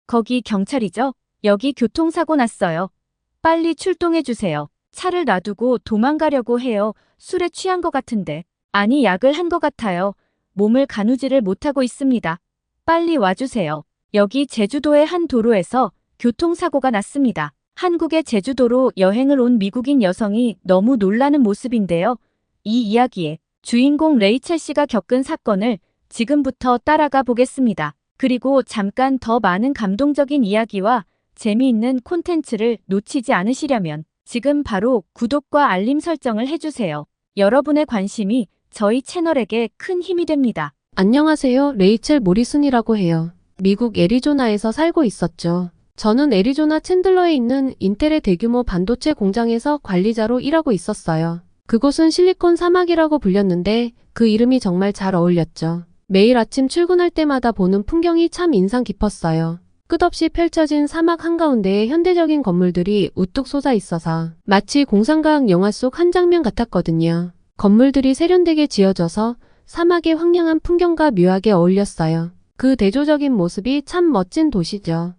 거기 경찰이죠? 여기 교통사고 났어요. 빨리 출동해주세요. 차를 놔두고 도망가려고 해요. 술에 취한 것 같은데. 아니, 약을 한 것 같아요. 몸을 가누지를 못하고 있습니다. 빨리 와주세요. 여기 제주도의 한 도로에서 교통사고가 났습니다. 한국의 제주도로 여행을 온 미국인 여성이 너무 놀라는 모습인데요. 이 이야기의 주인공 레이첼 씨가 겪은 사건을 지금부터 따라가 보겠습니다. 그리고 잠깐 더 많은 감동적인 이야기와 재미있는 콘텐츠를 놓치지 않으시려면 지금 바로 구독과 알림 설정을 해주세요. 여러분의 관심이 저희 채널에게 큰 힘이 됩니다. 안녕하세요. 레이첼 모리슨이라고 해요. 미국 애리조나에서 살고 있었죠. 저는 애리조나 챈들러에 있는 인텔의 대규모 반도체 공장에서 관리자로 일하고 있었어요. 그곳은 실리콘 사막이라고 불렸는데 그 이름이 정말 잘 어울렸죠. 매일 아침 출근할 때마다 보는 풍경이 참 인상 깊었어요. 끝없이 펼쳐진 사막 한가운데에 현대적인 건물들이 우뚝 솟아 있어서 마치 공상과학 영화 속 한 장면 같았거든요. 건물들이 세련되게 지어져서 사막의 황량한 풍경과 묘하게 어울렸어요. 그 대조적인 모습이 참 멋진 도시죠.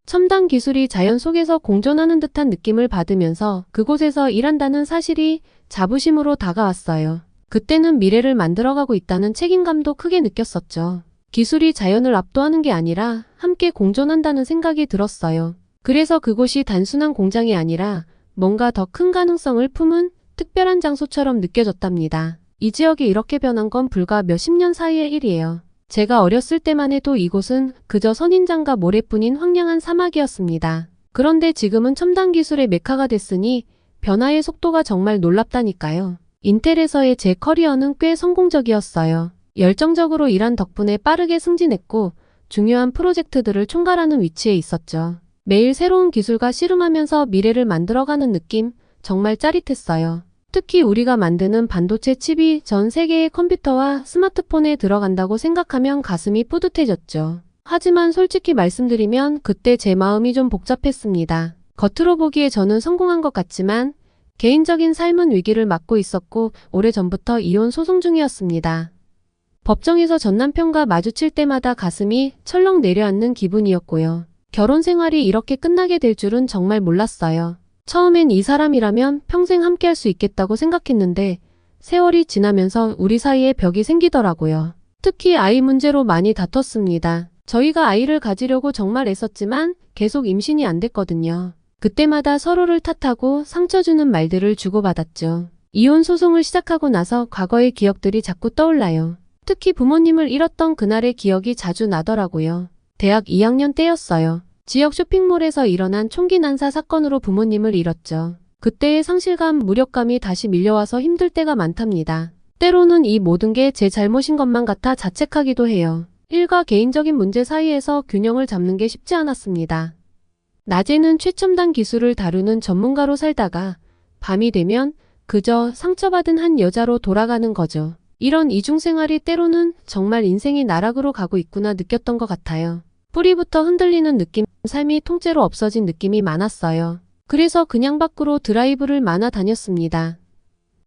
첨단 기술이 자연 속에서 공존하는 듯한 느낌을 받으면서 그곳에서 일한다는 사실이 자부심으로 다가왔어요. 그때는 미래를 만들어가고 있다는 책임감도 크게 느꼈었죠. 기술이 자연을 압도하는 게 아니라 함께 공존한다는 생각이 들었어요. 그래서 그곳이 단순한 공장이 아니라 뭔가 더 큰 가능성을 품은 특별한 장소처럼 느껴졌답니다. 이 지역이 이렇게 변한 건 불과 몇십 년 사이의 일이에요. 제가 어렸을 때만 해도 이곳은 그저 선인장과 모래뿐인 황량한 사막이었습니다. 그런데 지금은 첨단 기술의 메카가 됐으니 변화의 속도가 정말 놀랍다니까요. 인텔에서의 제 커리어는 꽤 성공적이었어요. 열정적으로 일한 덕분에 빠르게 승진했고 중요한 프로젝트들을 총괄하는 위치에 있었죠. 매일 새로운 기술과 씨름하면서 미래를 만들어가는 느낌, 정말 짜릿했어요. 특히 우리가 만드는 반도체 칩이 전 세계의 컴퓨터와 스마트폰에 들어간다고 생각하면 가슴이 뿌듯해졌죠. 하지만 솔직히 말씀드리면 그때 제 마음이 좀 복잡했습니다. 겉으로 보기에 저는 성공한 것 같지만 개인적인 삶은 위기를 맞고 있었고 오래전부터 이혼 소송 중이었습니다. 법정에서 전 남편과 마주칠 때마다 가슴이 철렁 내려앉는 기분이었고요. 결혼 생활이 이렇게 끝나게 될 줄은 정말 몰랐어요. 처음엔 이 사람이라면 평생 함께할 수 있겠다고 생각했는데 세월이 지나면서 우리 사이에 벽이 생기더라고요. 특히 아이 문제로 많이 다퉜습니다. 저희가 아이를 가지려고 정말 애썼지만 계속 임신이 안 됐거든요. 그때마다 서로를 탓하고 상처 주는 말들을 주고받았죠. 이혼 소송을 시작하고 나서 과거의 기억들이 자꾸 떠올라요. 특히 부모님을 잃었던 그날의 기억이 자주 나더라고요. 대학 2학년 때였어요. 지역 쇼핑몰에서 일어난 총기 난사 사건으로 부모님을 잃었죠. 그때의 상실감, 무력감이 다시 밀려와서 힘들 때가 많답니다. 때로는 이 모든 게 제 잘못인 것만 같아 자책하기도 해요. 일과 개인적인 문제 사이에서 균형을 잡는 게 쉽지 않았습니다. 낮에는 최첨단 기술을 다루는 전문가로 살다가 밤이 되면 그저 상처받은 한 여자로 돌아가는 거죠. 이런 이중생활이 때로는 정말 인생이 나락으로 가고 있구나 느꼈던 것 같아요. 뿌리부터 흔들리는 느낌, 삶이 통째로 없어진 느낌이 많았어요. 그래서 그냥 밖으로 드라이브를 많아 다녔습니다.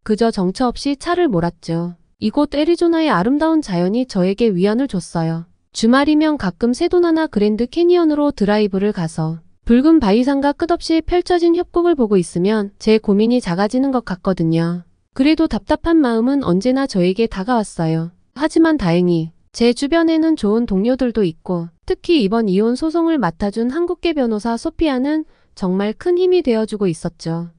그저 정처 없이 차를 몰았죠. 이곳 애리조나의 아름다운 자연이 저에게 위안을 줬어요. 주말이면 가끔 세도나나 그랜드 캐니언으로 드라이브를 가서 붉은 바위산과 끝없이 펼쳐진 협곡을 보고 있으면 제 고민이 작아지는 것 같거든요. 그래도 답답한 마음은 언제나 저에게 다가왔어요. 하지만 다행히 제 주변에는 좋은 동료들도 있고 특히 이번 이혼 소송을 맡아준 한국계 변호사 소피아는 정말 큰 힘이 되어주고 있었죠.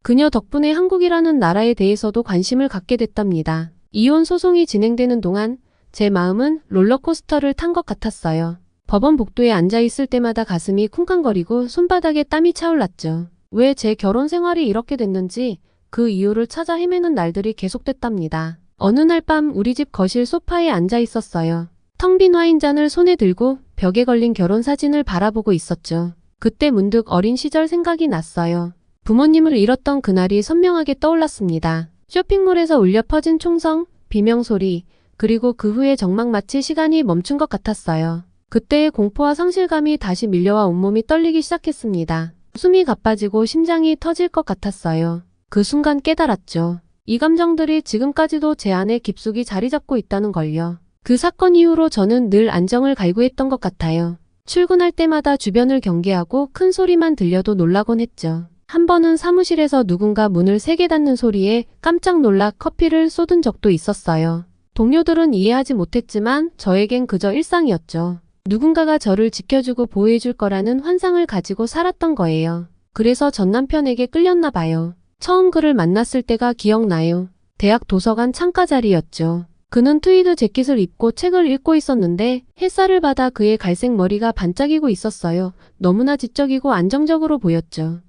그녀 덕분에 한국이라는 나라에 대해서도 관심을 갖게 됐답니다. 이혼 소송이 진행되는 동안 제 마음은 롤러코스터를 탄 것 같았어요. 법원 복도에 앉아있을 때마다 가슴이 쿵쾅거리고 손바닥에 땀이 차올랐죠. 왜 제 결혼 생활이 이렇게 됐는지 그 이유를 찾아 헤매는 날들이 계속됐답니다. 어느 날 밤 우리 집 거실 소파에 앉아 있었어요. 텅 빈 와인잔을 손에 들고 벽에 걸린 결혼 사진을 바라보고 있었죠. 그때 문득 어린 시절 생각이 났어요. 부모님을 잃었던 그날이 선명하게 떠올랐습니다. 쇼핑몰에서 울려 퍼진 총성, 비명소리, 그리고 그 후에 정말 마치 시간이 멈춘 것 같았어요. 그때의 공포와 상실감이 다시 밀려와 온몸이 떨리기 시작했습니다. 숨이 가빠지고 심장이 터질 것 같았어요. 그 순간 깨달았죠. 이 감정들이 지금까지도 제 안에 깊숙이 자리 잡고 있다는 걸요. 그 사건 이후로 저는 늘 안정을 갈구했던 것 같아요. 출근할 때마다 주변을 경계하고 큰 소리만 들려도 놀라곤 했죠. 한 번은 사무실에서 누군가 문을 세게 닫는 소리에 깜짝 놀라 커피를 쏟은 적도 있었어요. 동료들은 이해하지 못했지만 저에겐 그저 일상이었죠. 누군가가 저를 지켜주고 보호해줄 거라는 환상을 가지고 살았던 거예요. 그래서 전 남편에게 끌렸나 봐요. 처음 그를 만났을 때가 기억나요. 대학 도서관 창가 자리였죠. 그는 트위드 재킷을 입고 책을 읽고 있었는데 햇살을 받아 그의 갈색 머리가 반짝이고 있었어요. 너무나 지적이고 안정적으로 보였죠.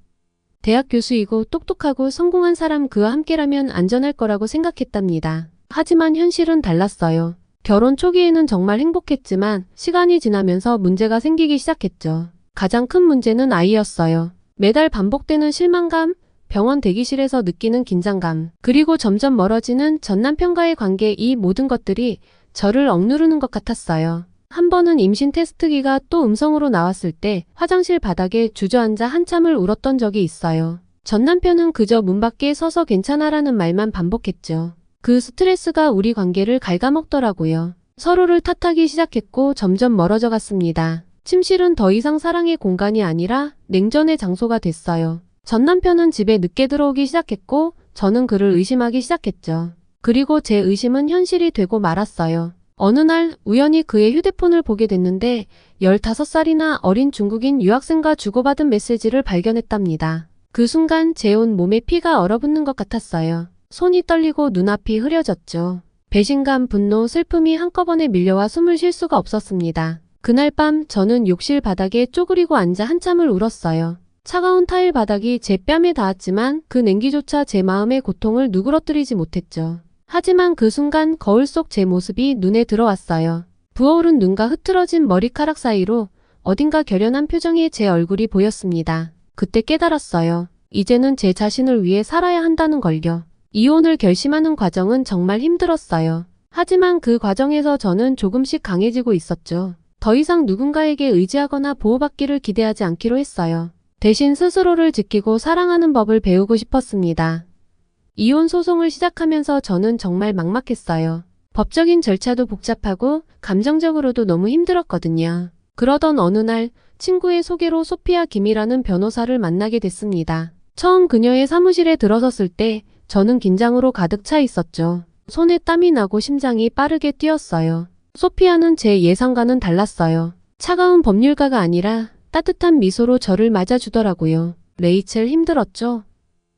대학 교수이고 똑똑하고 성공한 사람 그와 함께라면 안전할 거라고 생각했답니다. 하지만 현실은 달랐어요. 결혼 초기에는 정말 행복했지만 시간이 지나면서 문제가 생기기 시작했죠. 가장 큰 문제는 아이였어요. 매달 반복되는 실망감, 병원 대기실에서 느끼는 긴장감, 그리고 점점 멀어지는 전 남편과의 관계, 이 모든 것들이 저를 억누르는 것 같았어요. 한 번은 임신 테스트기가 또 음성으로 나왔을 때 화장실 바닥에 주저앉아 한참을 울었던 적이 있어요. 전 남편은 그저 문 밖에 서서 괜찮아라는 말만 반복했죠. 그 스트레스가 우리 관계를 갉아먹더라고요. 서로를 탓하기 시작했고 점점 멀어져 갔습니다. 침실은 더 이상 사랑의 공간이 아니라 냉전의 장소가 됐어요. 전 남편은 집에 늦게 들어오기 시작했고 저는 그를 의심하기 시작했죠. 그리고 제 의심은 현실이 되고 말았어요. 어느 날 우연히 그의 휴대폰을 보게 됐는데 15살이나 어린 중국인 유학생과 주고받은 메시지를 발견했답니다. 그 순간 제 온 몸에 피가 얼어붙는 것 같았어요. 손이 떨리고 눈앞이 흐려졌죠. 배신감, 분노, 슬픔이 한꺼번에 밀려와 숨을 쉴 수가 없었습니다. 그날 밤 저는 욕실 바닥에 쪼그리고 앉아 한참을 울었어요. 차가운 타일 바닥이 제 뺨에 닿았지만 그 냉기조차 제 마음의 고통을 누그러뜨리지 못했죠. 하지만 그 순간 거울 속 제 모습이 눈에 들어왔어요. 부어오른 눈과 흐트러진 머리카락 사이로 어딘가 결연한 표정의 제 얼굴이 보였습니다. 그때 깨달았어요. 이제는 제 자신을 위해 살아야 한다는 걸요. 이혼을 결심하는 과정은 정말 힘들었어요. 하지만 그 과정에서 저는 조금씩 강해지고 있었죠. 더 이상 누군가에게 의지하거나 보호받기를 기대하지 않기로 했어요. 대신 스스로를 지키고 사랑하는 법을 배우고 싶었습니다. 이혼 소송을 시작하면서 저는 정말 막막했어요. 법적인 절차도 복잡하고 감정적으로도 너무 힘들었거든요. 그러던 어느 날 친구의 소개로 소피아 김이라는 변호사를 만나게 됐습니다. 처음 그녀의 사무실에 들어섰을 때 저는 긴장으로 가득 차 있었죠. 손에 땀이 나고 심장이 빠르게 뛰었어요. 소피아는 제 예상과는 달랐어요. 차가운 법률가가 아니라 따뜻한 미소로 저를 맞아주더라고요. 레이첼 힘들었죠?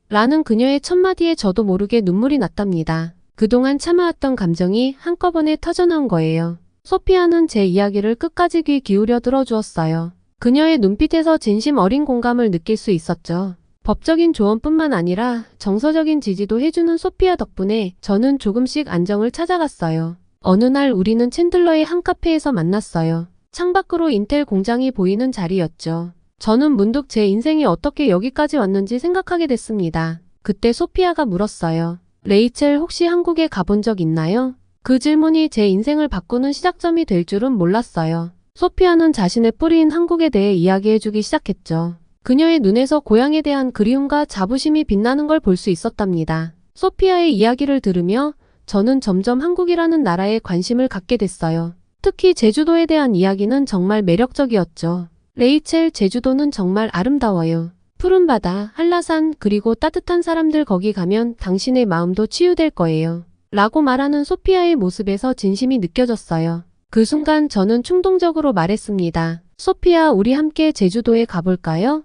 라는 그녀의 첫마디에 저도 모르게 눈물이 났답니다. 그동안 참아왔던 감정이 한꺼번에 터져나온 거예요. 소피아는 제 이야기를 끝까지 귀 기울여 들어주었어요. 그녀의 눈빛에서 진심 어린 공감을 느낄 수 있었죠. 법적인 조언뿐만 아니라 정서적인 지지도 해주는 소피아 덕분에 저는 조금씩 안정을 찾아갔어요. 어느 날 우리는 챈들러의 한 카페에서 만났어요. 창밖으로 인텔 공장이 보이는 자리였죠. 저는 문득 제 인생이 어떻게 여기까지 왔는지 생각하게 됐습니다. 그때 소피아가 물었어요. 레이첼 혹시 한국에 가본 적 있나요? 그 질문이 제 인생을 바꾸는 시작점이 될 줄은 몰랐어요. 소피아는 자신의 뿌리인 한국에 대해 이야기해주기 시작했죠. 그녀의 눈에서 고향에 대한 그리움과 자부심이 빛나는 걸 볼 수 있었답니다. 소피아의 이야기를 들으며 저는 점점 한국이라는 나라에 관심을 갖게 됐어요. 특히 제주도에 대한 이야기는 정말 매력적이었죠. 레이첼, 제주도는 정말 아름다워요. 푸른 바다, 한라산, 그리고 따뜻한 사람들, 거기 가면 당신의 마음도 치유될 거예요. 라고 말하는 소피아의 모습에서 진심이 느껴졌어요. 그 순간 저는 충동적으로 말했습니다. 소피아, 우리 함께 제주도에 가볼까요?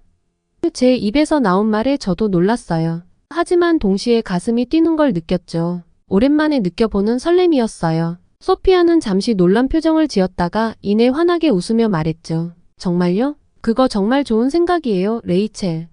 제 입에서 나온 말에 저도 놀랐어요. 하지만 동시에 가슴이 뛰는 걸 느꼈죠. 오랜만에 느껴보는 설렘이었어요. 소피아는 잠시 놀란 표정을 지었다가 이내 환하게 웃으며 말했죠. 정말요? 그거 정말 좋은 생각이에요, 레이첼.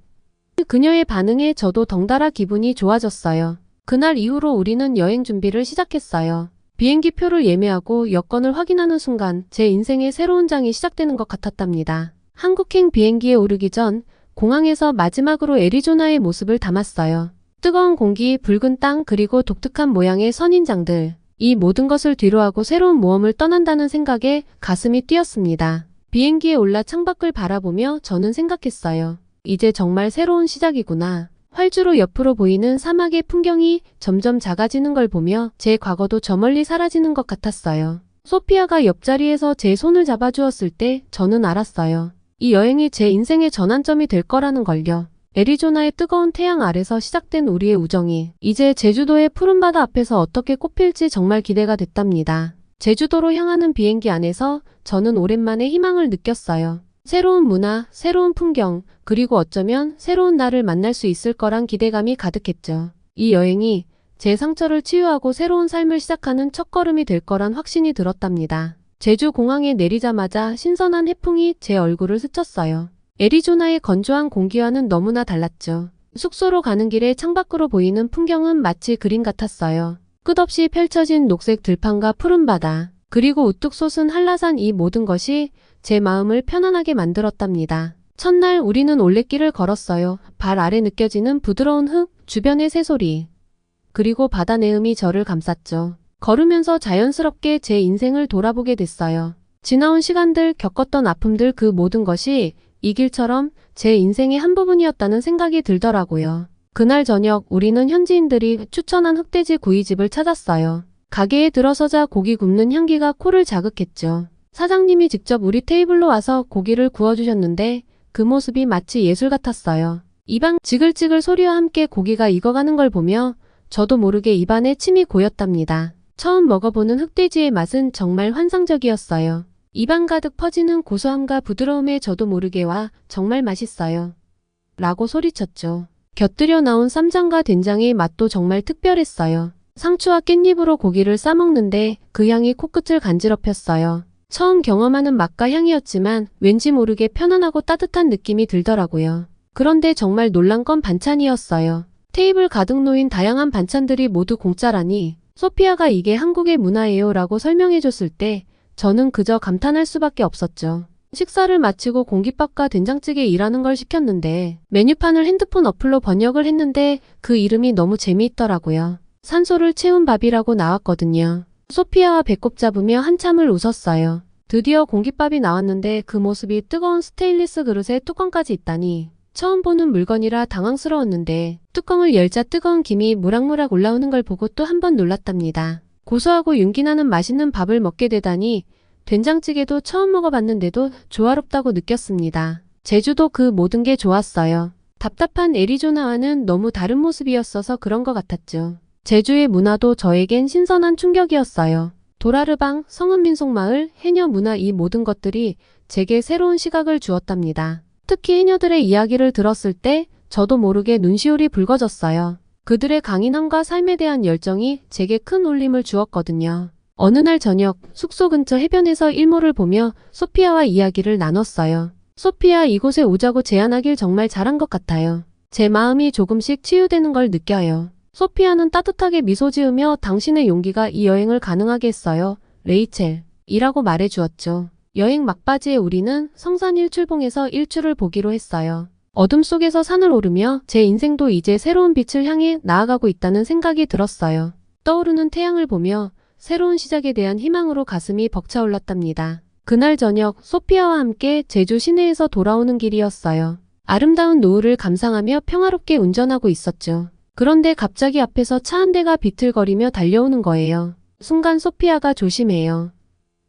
그녀의 반응에 저도 덩달아 기분이 좋아졌어요. 그날 이후로 우리는 여행 준비를 시작했어요. 비행기 표를 예매하고 여권을 확인하는 순간 제 인생의 새로운 장이 시작되는 것 같았답니다. 한국행 비행기에 오르기 전 공항에서 마지막으로 애리조나의 모습을 담았어요. 뜨거운 공기, 붉은 땅, 그리고 독특한 모양의 선인장들. 이 모든 것을 뒤로하고 새로운 모험을 떠난다는 생각에 가슴이 뛰었습니다. 비행기에 올라 창밖을 바라보며 저는 생각했어요. 이제 정말 새로운 시작이구나. 활주로 옆으로 보이는 사막의 풍경이 점점 작아지는 걸 보며 제 과거도 저 멀리 사라지는 것 같았어요. 소피아가 옆자리에서 제 손을 잡아주었을 때 저는 알았어요. 이 여행이 제 인생의 전환점이 될 거라는 걸요. 애리조나의 뜨거운 태양 아래서 시작된 우리의 우정이 이제 제주도의 푸른 바다 앞에서 어떻게 꽃필지 정말 기대가 됐답니다. 제주도로 향하는 비행기 안에서 저는 오랜만에 희망을 느꼈어요. 새로운 문화, 새로운 풍경, 그리고 어쩌면 새로운 나를 만날 수 있을 거란 기대감이 가득했죠. 이 여행이 제 상처를 치유하고 새로운 삶을 시작하는 첫걸음이 될 거란 확신이 들었답니다. 제주 공항에 내리자마자 신선한 해풍이 제 얼굴을 스쳤어요. 애리조나의 건조한 공기와는 너무나 달랐죠. 숙소로 가는 길에 창밖으로 보이는 풍경은 마치 그림 같았어요. 끝없이 펼쳐진 녹색 들판과 푸른 바다, 그리고 우뚝 솟은 한라산, 이 모든 것이 제 마음을 편안하게 만들었답니다. 첫날 우리는 올레길을 걸었어요. 발 아래 느껴지는 부드러운 흙, 주변의 새소리, 그리고 바다 내음이 저를 감쌌죠. 걸으면서 자연스럽게 제 인생을 돌아보게 됐어요. 지나온 시간들, 겪었던 아픔들, 그 모든 것이 이 길처럼 제 인생의 한 부분이었다는 생각이 들더라고요. 그날 저녁 우리는 현지인들이 추천한 흑돼지 구이집을 찾았어요. 가게에 들어서자 고기 굽는 향기가 코를 자극했죠. 사장님이 직접 우리 테이블로 와서 고기를 구워주셨는데 그 모습이 마치 예술 같았어요. 입안 지글지글 소리와 함께 고기가 익어가는 걸 보며 저도 모르게 입안에 침이 고였답니다. 처음 먹어보는 흑돼지의 맛은 정말 환상적이었어요. 입안 가득 퍼지는 고소함과 부드러움에 저도 모르게 와 정말 맛있어요 라고 소리쳤죠. 곁들여 나온 쌈장과 된장의 맛도 정말 특별했어요. 상추와 깻잎으로 고기를 싸먹는데 그 향이 코끝을 간지럽혔어요. 처음 경험하는 맛과 향이었지만 왠지 모르게 편안하고 따뜻한 느낌이 들더라고요. 그런데 정말 놀란 건 반찬이었어요. 테이블 가득 놓인 다양한 반찬들이 모두 공짜라니, 소피아가 이게 한국의 문화예요 라고 설명해줬을 때 저는 그저 감탄할 수밖에 없었죠. 식사를 마치고 공깃밥과 된장찌개 일하는 걸 시켰는데 메뉴판을 핸드폰 어플로 번역을 했는데 그 이름이 너무 재미있더라고요. 산소를 채운 밥이라고 나왔거든요. 소피아와 배꼽 잡으며 한참을 웃었어요. 드디어 공깃밥이 나왔는데 그 모습이 뜨거운 스테인리스 그릇에 뚜껑까지 있다니, 처음 보는 물건이라 당황스러웠는데 뚜껑을 열자 뜨거운 김이 모락모락 올라오는 걸 보고 또 한 번 놀랐답니다. 고소하고 윤기나는 맛있는 밥을 먹게 되다니, 된장찌개도 처음 먹어봤는데도 조화롭다고 느꼈습니다. 제주도 그 모든 게 좋았어요. 답답한 애리조나와는 너무 다른 모습이었어서 그런 것 같았죠. 제주의 문화도 저에겐 신선한 충격이었어요. 도라르방, 성은민속마을, 해녀 문화, 이 모든 것들이 제게 새로운 시각을 주었답니다. 특히 해녀들의 이야기를 들었을 때 저도 모르게 눈시울이 붉어졌어요. 그들의 강인함과 삶에 대한 열정이 제게 큰 울림을 주었거든요. 어느 날 저녁, 숙소 근처 해변에서 일몰을 보며 소피아와 이야기를 나눴어요. 소피아, 이곳에 오자고 제안하길 정말 잘한 것 같아요. 제 마음이 조금씩 치유되는 걸 느껴요. 소피아는 따뜻하게 미소 지으며 당신의 용기가 이 여행을 가능하게 했어요, 레이첼 이라고 말해주었죠. 여행 막바지에 우리는 성산 일출봉에서 일출을 보기로 했어요. 어둠 속에서 산을 오르며 제 인생도 이제 새로운 빛을 향해 나아가고 있다는 생각이 들었어요. 떠오르는 태양을 보며 새로운 시작에 대한 희망으로 가슴이 벅차올랐답니다. 그날 저녁 소피아와 함께 제주 시내에서 돌아오는 길이었어요. 아름다운 노을을 감상하며 평화롭게 운전하고 있었죠. 그런데 갑자기 앞에서 차 한 대가 비틀거리며 달려오는 거예요. 순간 소피아가 조심해요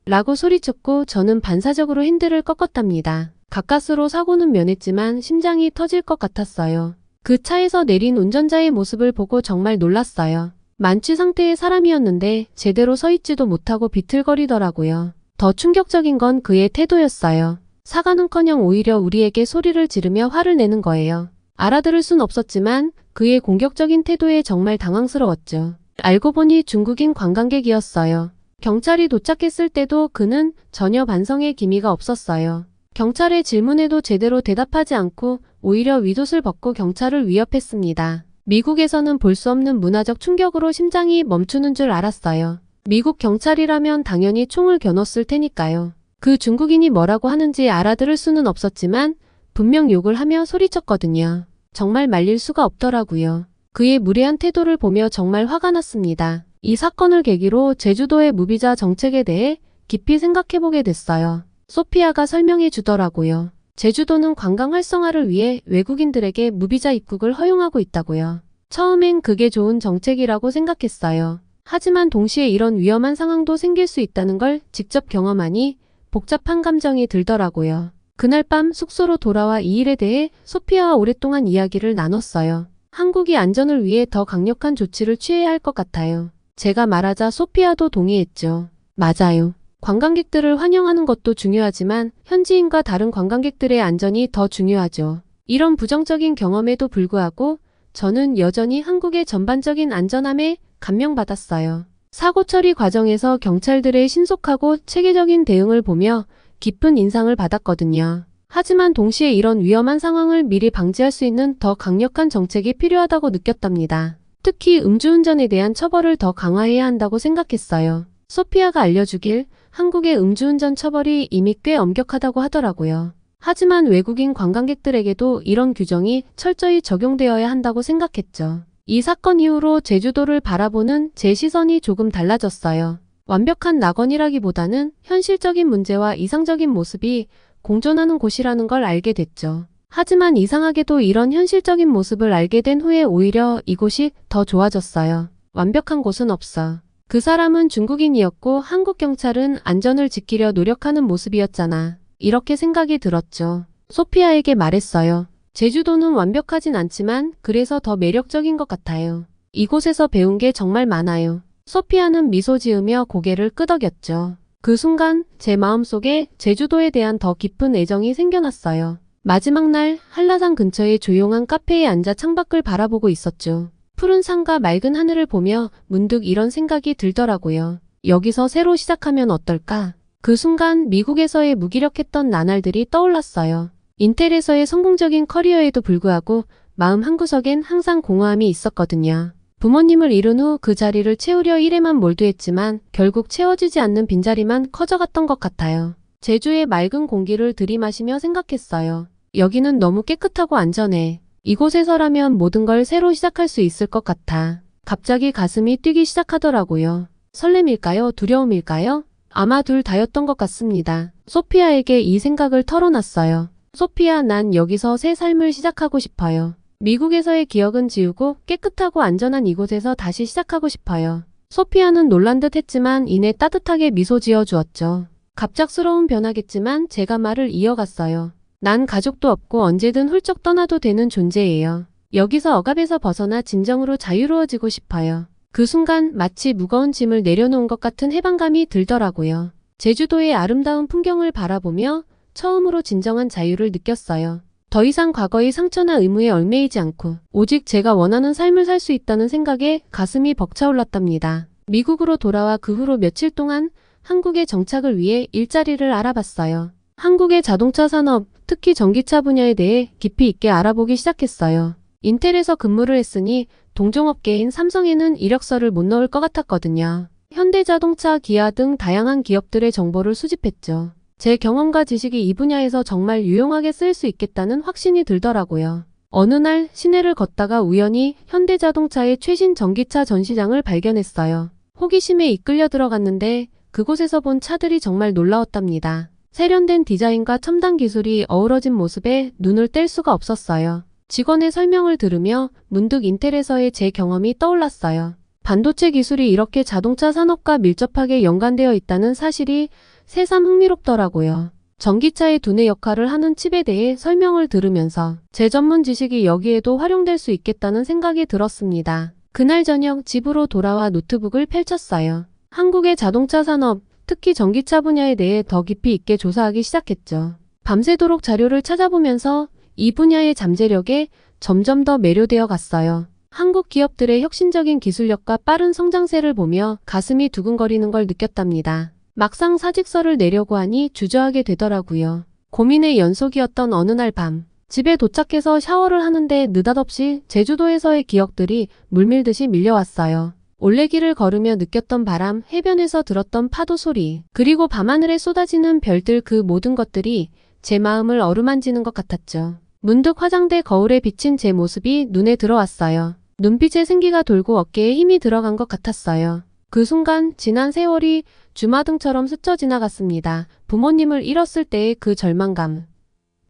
라고 소리쳤고 저는 반사적으로 핸들을 꺾었답니다. 가까스로 사고는 면했지만 심장이 터질 것 같았어요. 그 차에서 내린 운전자의 모습을 보고 정말 놀랐어요. 만취 상태의 사람이었는데 제대로 서 있지도 못하고 비틀거리더라고요. 더 충격적인 건 그의 태도였어요. 사과는커녕 오히려 우리에게 소리를 지르며 화를 내는 거예요. 알아들을 순 없었지만 그의 공격적인 태도에 정말 당황스러웠죠. 알고 보니 중국인 관광객이었어요. 경찰이 도착했을 때도 그는 전혀 반성의 기미가 없었어요. 경찰의 질문에도 제대로 대답하지 않고 오히려 윗옷을 벗고 경찰을 위협했습니다. 미국에서는 볼 수 없는 문화적 충격으로 심장이 멈추는 줄 알았어요. 미국 경찰이라면 당연히 총을 겨눴을 테니까요. 그 중국인이 뭐라고 하는지 알아들을 수는 없었지만 분명 욕을 하며 소리쳤거든요. 정말 말릴 수가 없더라고요. 그의 무례한 태도를 보며 정말 화가 났습니다. 이 사건을 계기로 제주도의 무비자 정책에 대해 깊이 생각해보게 됐어요. 소피아가 설명해 주더라고요. 제주도는 관광 활성화를 위해 외국인들에게 무비자 입국을 허용하고 있다고요. 처음엔 그게 좋은 정책이라고 생각했어요. 하지만 동시에 이런 위험한 상황도 생길 수 있다는 걸 직접 경험하니 복잡한 감정이 들더라고요. 그날 밤 숙소로 돌아와 이 일에 대해 소피아와 오랫동안 이야기를 나눴어요. 한국이 안전을 위해 더 강력한 조치를 취해야 할 것 같아요. 제가 말하자 소피아도 동의했죠. 맞아요. 관광객들을 환영하는 것도 중요하지만 현지인과 다른 관광객들의 안전이 더 중요하죠. 이런 부정적인 경험에도 불구하고 저는 여전히 한국의 전반적인 안전함에 감명받았어요. 사고 처리 과정에서 경찰들의 신속하고 체계적인 대응을 보며 깊은 인상을 받았거든요. 하지만 동시에 이런 위험한 상황을 미리 방지할 수 있는 더 강력한 정책이 필요하다고 느꼈답니다. 특히 음주운전에 대한 처벌을 더 강화해야 한다고 생각했어요. 소피아가 알려주길 한국의 음주운전 처벌이 이미 꽤 엄격하다고 하더라고요. 하지만 외국인 관광객들에게도 이런 규정이 철저히 적용되어야 한다고 생각했죠. 이 사건 이후로 제주도를 바라보는 제 시선이 조금 달라졌어요. 완벽한 낙원이라기보다는 현실적인 문제와 이상적인 모습이 공존하는 곳이라는 걸 알게 됐죠. 하지만 이상하게도 이런 현실적인 모습을 알게 된 후에 오히려 이곳이 더 좋아졌어요. 완벽한 곳은 없어. 그 사람은 중국인이었고 한국 경찰은 안전을 지키려 노력하는 모습이었잖아. 이렇게 생각이 들었죠. 소피아에게 말했어요. 제주도는 완벽하진 않지만 그래서 더 매력적인 것 같아요. 이곳에서 배운 게 정말 많아요. 소피아는 미소 지으며 고개를 끄덕였죠. 그 순간 제 마음속에 제주도에 대한 더 깊은 애정이 생겨났어요. 마지막 날 한라산 근처의 조용한 카페에 앉아 창밖을 바라보고 있었죠. 푸른 산과 맑은 하늘을 보며 문득 이런 생각이 들더라고요. 여기서 새로 시작하면 어떨까? 그 순간 미국에서의 무기력했던 나날들이 떠올랐어요. 인텔에서의 성공적인 커리어에도 불구하고 마음 한구석엔 항상 공허함이 있었거든요. 부모님을 잃은 후 그 자리를 채우려 일에만 몰두했지만 결국 채워지지 않는 빈자리만 커져갔던 것 같아요. 제주의 맑은 공기를 들이마시며 생각했어요. 여기는 너무 깨끗하고 안전해. 이곳에서라면 모든 걸 새로 시작할 수 있을 것 같아. 갑자기 가슴이 뛰기 시작하더라고요. 설렘일까요? 두려움일까요? 아마 둘 다였던 것 같습니다. 소피아에게 이 생각을 털어놨어요. 소피아, 난 여기서 새 삶을 시작하고 싶어요. 미국에서의 기억은 지우고 깨끗하고 안전한 이곳에서 다시 시작하고 싶어요. 소피아는 놀란 듯 했지만 이내 따뜻하게 미소 지어 주었죠. 갑작스러운 변화겠지만 제가 말을 이어갔어요. 난 가족도 없고 언제든 훌쩍 떠나도 되는 존재예요. 여기서 억압에서 벗어나 진정으로 자유로워지고 싶어요. 그 순간 마치 무거운 짐을 내려놓은 것 같은 해방감이 들더라고요. 제주도의 아름다운 풍경을 바라보며 처음으로 진정한 자유를 느꼈어요. 더 이상 과거의 상처나 의무에 얽매이지 않고 오직 제가 원하는 삶을 살 수 있다는 생각에 가슴이 벅차올랐답니다. 미국으로 돌아와 그 후로 며칠 동안 한국의 정착을 위해 일자리를 알아봤어요. 한국의 자동차 산업, 특히 전기차 분야에 대해 깊이 있게 알아보기 시작했어요. 인텔에서 근무를 했으니 동종업계인 삼성에는 이력서를 못 넣을 것 같았거든요. 현대자동차, 기아 등 다양한 기업들의 정보를 수집했죠. 제 경험과 지식이 이 분야에서 정말 유용하게 쓰일 수 있겠다는 확신이 들더라고요. 어느 날 시내를 걷다가 우연히 현대자동차의 최신 전기차 전시장을 발견했어요. 호기심에 이끌려 들어갔는데 그곳에서 본 차들이 정말 놀라웠답니다. 세련된 디자인과 첨단 기술이 어우러진 모습에 눈을 뗄 수가 없었어요. 직원의 설명을 들으며 문득 인텔에서의 제 경험이 떠올랐어요. 반도체 기술이 이렇게 자동차 산업과 밀접하게 연관되어 있다는 사실이 새삼 흥미롭더라고요. 전기차의 두뇌 역할을 하는 칩에 대해 설명을 들으면서 제 전문 지식이 여기에도 활용될 수 있겠다는 생각이 들었습니다. 그날 저녁 집으로 돌아와 노트북을 펼쳤어요. 한국의 자동차 산업, 특히 전기차 분야에 대해 더 깊이 있게 조사하기 시작했죠. 밤새도록 자료를 찾아보면서 이 분야의 잠재력에 점점 더 매료되어 갔어요. 한국 기업들의 혁신적인 기술력과 빠른 성장세를 보며 가슴이 두근거리는 걸 느꼈답니다. 막상 사직서를 내려고 하니 주저하게 되더라고요. 고민의 연속이었던 어느 날 밤, 집에 도착해서 샤워를 하는데 느닷없이 제주도에서의 기억들이 물밀듯이 밀려왔어요. 올레길을 걸으며 느꼈던 바람, 해변에서 들었던 파도 소리, 그리고 밤하늘에 쏟아지는 별들, 그 모든 것들이 제 마음을 어루만지는 것 같았죠. 문득 화장대 거울에 비친 제 모습이 눈에 들어왔어요. 눈빛에 생기가 돌고 어깨에 힘이 들어간 것 같았어요. 그 순간 지난 세월이 주마등처럼 스쳐 지나갔습니다. 부모님을 잃었을 때의 그 절망감,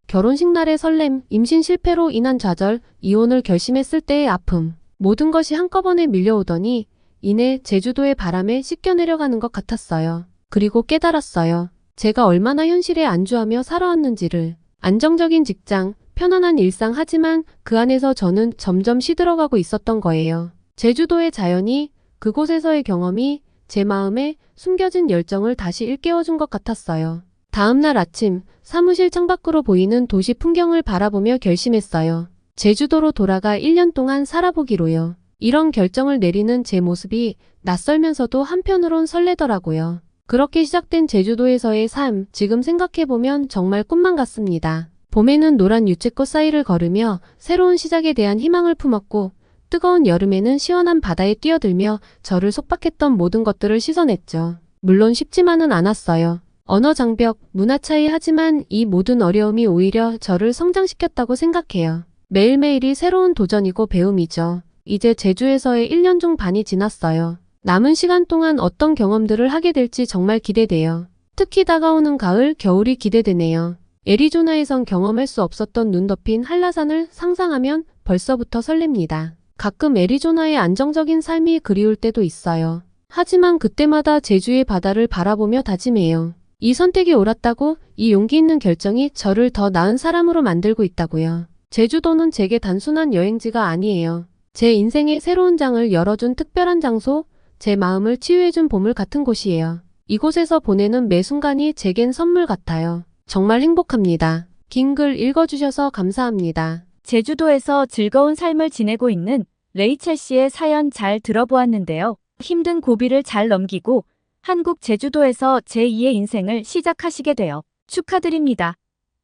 결혼식 날의 설렘, 임신 실패로 인한 좌절, 이혼을 결심했을 때의 아픔, 모든 것이 한꺼번에 밀려오더니 인해 제주도의 바람에 씻겨 내려가는 것 같았어요. 그리고 깨달았어요. 제가 얼마나 현실에 안주하며 살아왔는지를. 안정적인 직장, 편안한 일상 하지만 그 안에서 저는 점점 시들어가고 있었던 거예요. 제주도의 자연이, 그곳에서의 경험이 제 마음에 숨겨진 열정을 다시 일깨워준 것 같았어요. 다음 날 아침, 사무실 창밖으로 보이는 도시 풍경을 바라보며 결심했어요. 제주도로 돌아가 1년 동안 살아보기로요. 이런 결정을 내리는 제 모습이 낯설면서도 한편으론 설레더라고요. 그렇게 시작된 제주도에서의 삶, 지금 생각해보면 정말 꿈만 같습니다. 봄에는 노란 유채꽃 사이를 걸으며 새로운 시작에 대한 희망을 품었고, 뜨거운 여름에는 시원한 바다에 뛰어들며 저를 속박했던 모든 것들을 씻어냈죠. 물론 쉽지만은 않았어요. 언어 장벽, 문화 차이 하지만 이 모든 어려움이 오히려 저를 성장시켰다고 생각해요. 매일매일이 새로운 도전이고 배움이죠. 이제 제주에서의 1년 중 반이 지났어요. 남은 시간 동안 어떤 경험들을 하게 될지 정말 기대돼요. 특히 다가오는 가을, 겨울이 기대되네요. 애리조나에선 경험할 수 없었던 눈 덮인 한라산을 상상하면 벌써부터 설렙니다. 가끔 애리조나의 안정적인 삶이 그리울 때도 있어요. 하지만 그때마다 제주의 바다를 바라보며 다짐해요. 이 선택이 옳았다고, 이 용기 있는 결정이 저를 더 나은 사람으로 만들고 있다고요. 제주도는 제게 단순한 여행지가 아니에요. 제 인생의 새로운 장을 열어준 특별한 장소, 제 마음을 치유해준 보물 같은 곳이에요. 이곳에서 보내는 매 순간이 제겐 선물 같아요. 정말 행복합니다. 긴 글 읽어주셔서 감사합니다. 제주도에서 즐거운 삶을 지내고 있는 레이첼 씨의 사연 잘 들어보았는데요. 힘든 고비를 잘 넘기고 한국 제주도에서 제2의 인생을 시작하시게 되어 축하드립니다.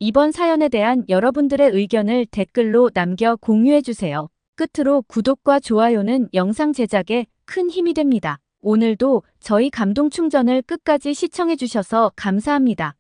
이번 사연에 대한 여러분들의 의견을 댓글로 남겨 공유해주세요. 끝으로 구독과 좋아요는 영상 제작에 큰 힘이 됩니다. 오늘도 저희 감동 충전을 끝까지 시청해주셔서 감사합니다.